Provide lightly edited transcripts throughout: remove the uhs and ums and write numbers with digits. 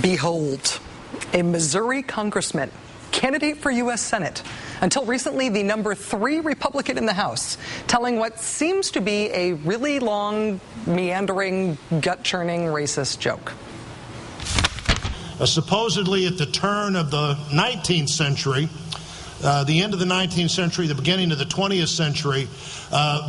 Behold, a Missouri congressman, candidate for U.S. Senate, until recently the number 3 Republican in the House, telling what seems to be a really long, meandering, gut-churning racist joke. Supposedly at the turn of the 19th century, the end of the 19th century, the beginning of the 20th century,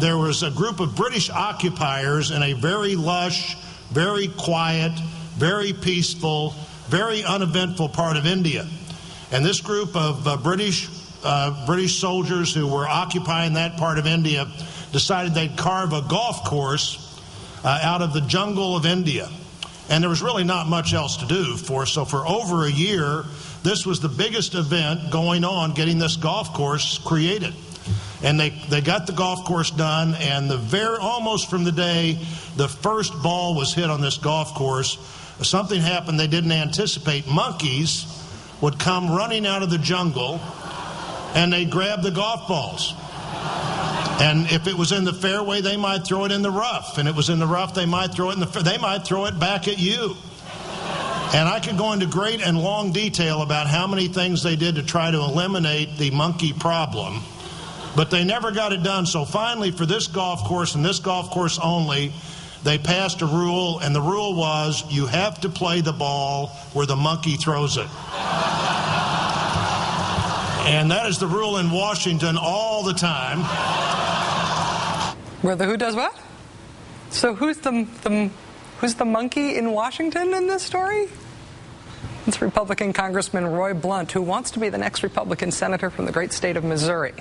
there was a group of British occupiers in a very lush, very quiet, very peaceful, very uneventful part of India. And this group of British soldiers who were occupying that part of India decided they'd carve a golf course out of the jungle of India. And there was really not much else to do so for over a year, this was the biggest event going on, getting this golf course created. And they got the golf course done, and almost from the day the first ball was hit on this golf course, something happened they didn't anticipate. Monkeys would come running out of the jungle, and they'd grab the golf balls. And if it was in the fairway, they might throw it in the rough. And if it was in the rough, they might throw it they might throw it back at you. And I could go into great and long detail about how many things they did to try to eliminate the monkey problem. But they never got it done. So finally, for this golf course and this golf course only, they passed a rule, and the rule was you have to play the ball where the monkey throws it. And that is the rule in Washington all the time. Where the who does what? So who's the monkey in Washington in this story? It's Republican Congressman Roy Blunt, who wants to be the next Republican senator from the great state of Missouri.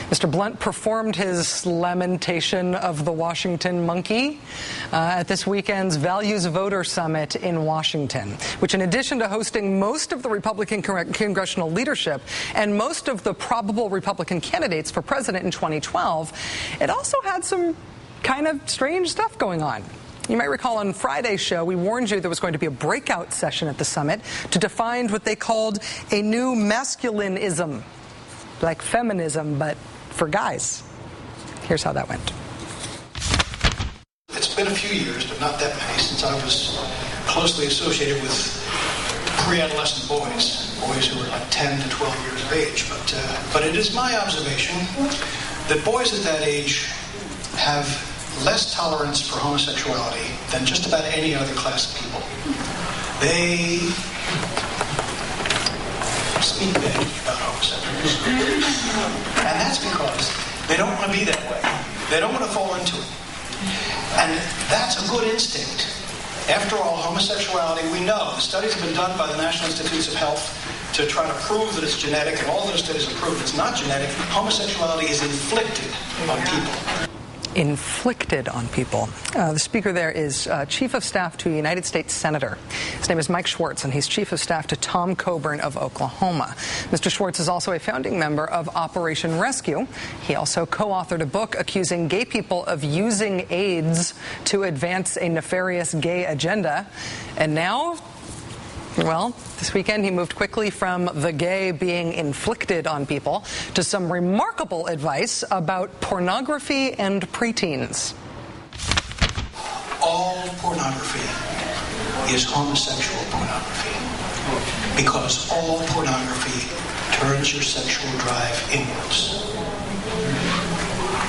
Mr. Blunt performed his lamentation of the Washington monkey at this weekend's Values Voter Summit in Washington, which, in addition to hosting most of the Republican congressional leadership and most of the probable Republican candidates for president in 2012, it also had some kind of strange stuff going on. You might recall on Friday's show, we warned you there was going to be a breakout session at the summit to define what they called a new masculinism, like feminism, but for guys. Here's how that went. It's been a few years, but not that many, since I was closely associated with pre-adolescent boys who were like 10 to 12 years of age. But it is my observation that boys at that age have less tolerance for homosexuality than just about any other class of people. They speak badly about homosexuals. And that's because they don't want to be that way. They don't want to fall into it. And that's a good instinct. After all, homosexuality, we know, the studies have been done by the National Institutes of Health to try to prove that it's genetic, and all those studies have proved it's not genetic. Homosexuality is inflicted on people. Inflicted on people. The speaker there is Chief of Staff to a United States Senator. His name is Mike Schwartz, and he's Chief of Staff to Tom Coburn of Oklahoma. Mr. Schwartz is also a founding member of Operation Rescue. He also co-authored a book accusing gay people of using AIDS to advance a nefarious gay agenda. And now, well, this weekend he moved quickly from the gay being inflicted on people to some remarkable advice about pornography and preteens. All pornography is homosexual pornography, because all pornography turns your sexual drive inwards.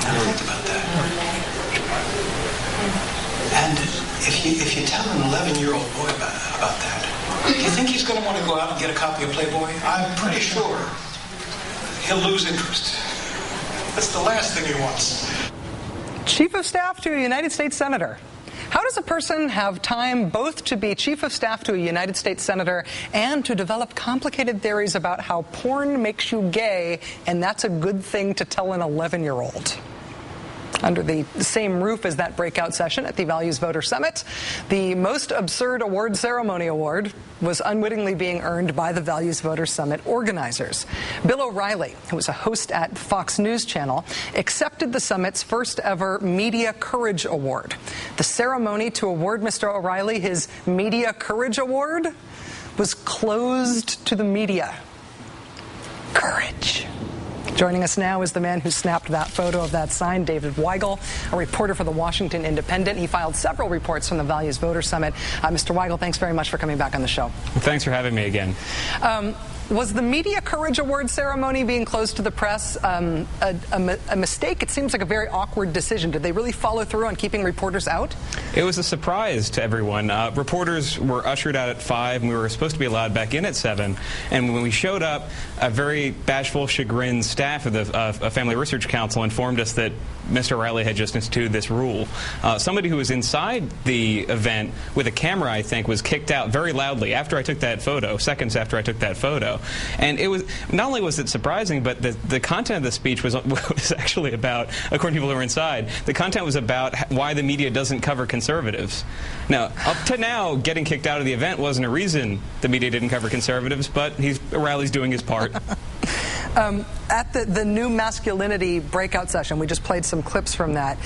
Now think about that. And if you tell an 11-year-old boy about that, do you think he's going to want to go out and get a copy of Playboy? I'm pretty sure he'll lose interest. That's the last thing he wants. Chief of Staff to a United States Senator. How does a person have time both to be Chief of Staff to a United States Senator and to develop complicated theories about how porn makes you gay, and that's a good thing to tell an 11-year-old? Under the same roof as that breakout session at the Values Voter Summit, the Most Absurd Award Ceremony Award was unwittingly being earned by the Values Voter Summit organizers. Bill O'Reilly, who was a host at Fox News Channel, accepted the summit's first ever Media Courage Award. The ceremony to award Mr. O'Reilly his Media Courage Award was closed to the media. Courage. Joining us now is the man who snapped that photo of that sign, David Weigel, a reporter for the Washington Independent. He filed several reports from the Values Voter Summit. Mr. Weigel, thanks very much for coming back on the show. Thanks for having me again. Was the Media Courage Award ceremony being closed to the press a mistake? It seems like a very awkward decision. Did they really follow through on keeping reporters out? It was a surprise to everyone. Reporters were ushered out at 5, and we were supposed to be allowed back in at 7. And when we showed up, a very bashful, chagrined staff of the Family Research Council informed us that Mr. Riley had just instituted this rule. Somebody who was inside the event with a camera, I think, was kicked out very loudly after I took that photo, seconds after I took that photo. And it was, not only was it surprising, but the content of the speech was actually about, according to people who were inside, the content was about why the media doesn't cover conservatives. Now, up to now, getting kicked out of the event wasn't a reason the media didn't cover conservatives, but Riley's doing his part. At the new masculinity breakout session, we just played some clips from that.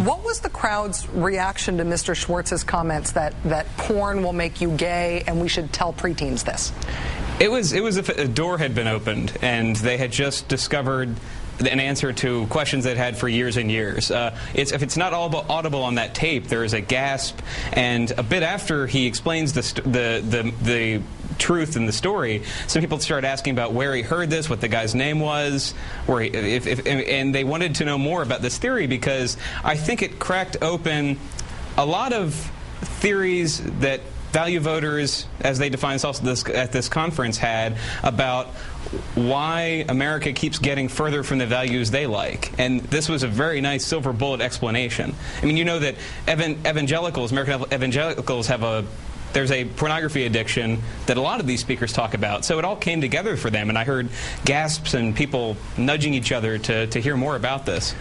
What was the crowd's reaction to Mr. Schwartz's comments that porn will make you gay and we should tell preteens this? It was if a door had been opened and they had just discovered an answer to questions they'd had for years and years. If it's not audible on that tape, there is a gasp, and a bit after he explains the truth in the story, some people started asking about where he heard this, what the guy's name was, and they wanted to know more about this theory, because I think it cracked open a lot of theories that value voters, as they define themselves at this conference, had about why America keeps getting further from the values they like. And this was a very nice silver bullet explanation. I mean, you know that evangelicals, American evangelicals, there's a pornography addiction that a lot of these speakers talk about. So it all came together for them, and I heard gasps and people nudging each other to hear more about this.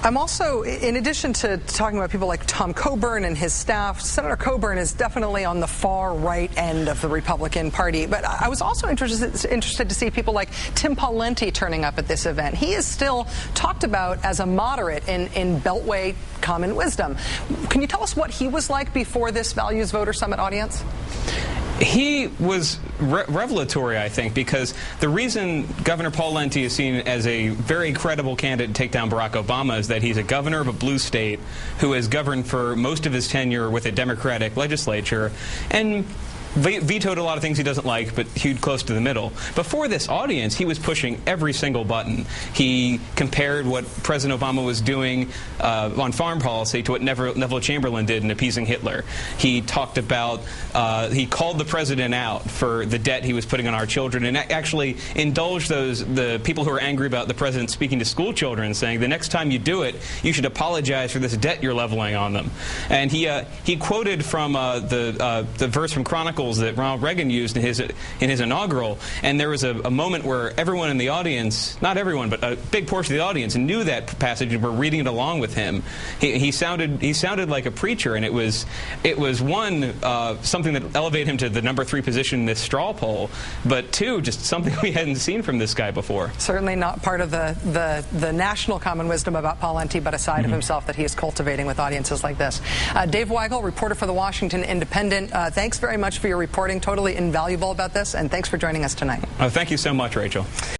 I'm also, in addition to talking about people like Tom Coburn and his staff, Senator Coburn is definitely on the far right end of the Republican Party. But I was also interested to see people like Tim Pawlenty turning up at this event. He is still talked about as a moderate in Beltway common wisdom. Can you tell us what he was like before this Values Voter Summit audience? He was revelatory, I think, because the reason Governor Pawlenty is seen as a very credible candidate to take down Barack Obama is that he's a governor of a blue state who has governed for most of his tenure with a Democratic legislature and vetoed a lot of things he doesn't like, but hewed close to the middle. Before this audience, he was pushing every single button. He compared what President Obama was doing on foreign policy to what Neville Chamberlain did in appeasing Hitler. He talked about, he called the president out for the debt he was putting on our children, and actually indulged the people who are angry about the president speaking to school children, saying, the next time you do it, you should apologize for this debt you're leveling on them. And he quoted from the verse from Chronicles that Ronald Reagan used in his inaugural, and there was a moment where everyone in the audience, not everyone, but a big portion of the audience, knew that passage and were reading it along with him. He sounded like a preacher, and it was one, something that elevated him to the number 3 position in this straw poll, but 2, just something we hadn't seen from this guy before. Certainly not part of the national common wisdom about Pawlenty, but a side of himself that he is cultivating with audiences like this. Dave Weigel, reporter for the Washington Independent, thanks very much for your reporting. Totally invaluable about this, and thanks for joining us tonight. Oh, thank you so much, Rachel.